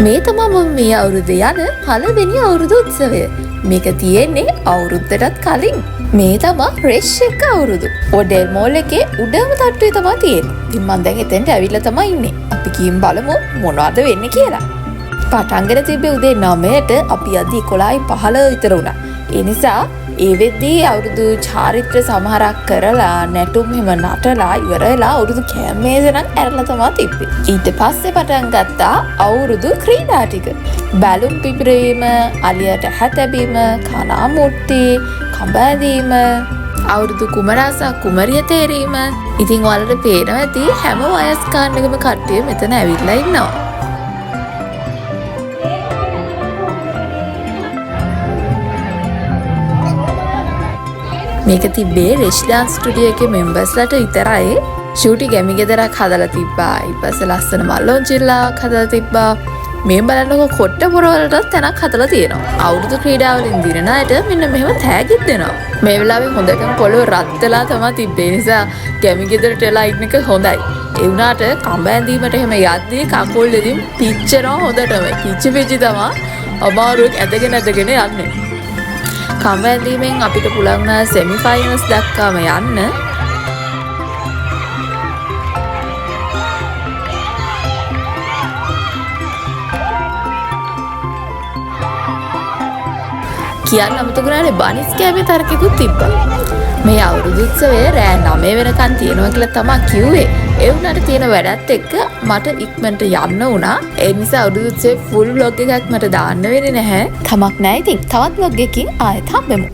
මේ තමයි මම මේ අවුරුද්දේ යන පළවෙනි අවුරුදු උත්සවය. මේක තියෙන්නේ අවුරුද්දටත් කලින්. මේ තමයි රෙෂ් එක අවුරුදු. ඔඩෙල් මෝල් එකේ උඩම තට්ටුවේ තමයි තියෙන්නේ. ඉතින් මම දැන් එතෙන්ට ඇවිල්ලා තමයි ඉන්නේ. අපි ගිහින් බලමු මොනවද වෙන්නේ කියලා. පටන්ගෙන තිබ්බේ උදේ 9ට අපි අද 11:15 විතර වුණා. ඒ නිසා ඒ වෙද්දී අවුරුදු චාරිත්‍ර සමහරක් කරලා නැටුම් හිම නටලා ඉවරලා අවුරුදු කැමේස නම් ඇරලා තමයි තිබ්බේ. ඊට පස්සේ පටන් ගත්තා අවුරුදු ක්‍රීඩා ටික. බැලුම් පිපිරීම, අලියට හැතැබීම, කනාමුට්ටි, කඹැදීම, අවුරුදු කුමරාසා කුමරිය තේරීම. ඉතින් ඔයාලට පේනවා ඇති හැම වයස් කාණ්ඩකම කට්ටිය මෙතන ඇවිල්ලා ඉන්නවා. මේක තිබ්බේ රෙෂ් ඩාන්ස් ස්ටුඩියෝ එකේ මෙම්බර්ස්ලාට විතරයි. ෂූටි ගැමි ගෙදරක් හදලා තිබ්බා. ඊට පස්සේ ලස්සන මල්ලොන්චිල්ලාවක් හදලා තිබ්බා. මේ බලන්නකො කොට්ට පොරවලටත් තැනක් හදලා තියෙනවා. අවුරුදු ක්‍රීඩාවලින් දිනන අයට මෙන්න මෙහෙම තෑගිත් දෙනවා. මේ වෙලාවේ හොඳටම පොළොව රත් වෙලා තමයි තිබ්බේ. ඒ නිසා ගැමි ගෙදරට එලා ඉන්න එක හොඳයි. ඒ වුණාට කඹ ඇඳීමට එහෙම යද්දී කකුල් දෙකෙන් පිච්චෙනවා හොඳටම. පිච්චි තමයි අමාරුවෙන් ඇදගෙන යන්නේ. කඹ ඇඳීමෙන් අපිට පුළුවන් වුණා සෙමි ෆයිනල්ස් දක්වාම යන්න. කියන්න අමතකුණානේ බනිස් කෑමේ තරකෙකුත් තිබ්බා. මේ අවුරුදු උත්සවය රෑ 9 වෙනකන් තියෙනවා කියලා තමයි කිව්වේ. ඒ වුණාට තියෙන වැඩත් එක්ක මට ඉක්මනට යන්න වුණා. ඒ නිසා අවුරුදු උත්සවේ ෆුල් vlog එකක් මට දාන්න වෙන්නේ නැහැ. කමක් නැහැ. ඉතින් තවත් vlog එකකින් ආයෙත් හම්බෙමු.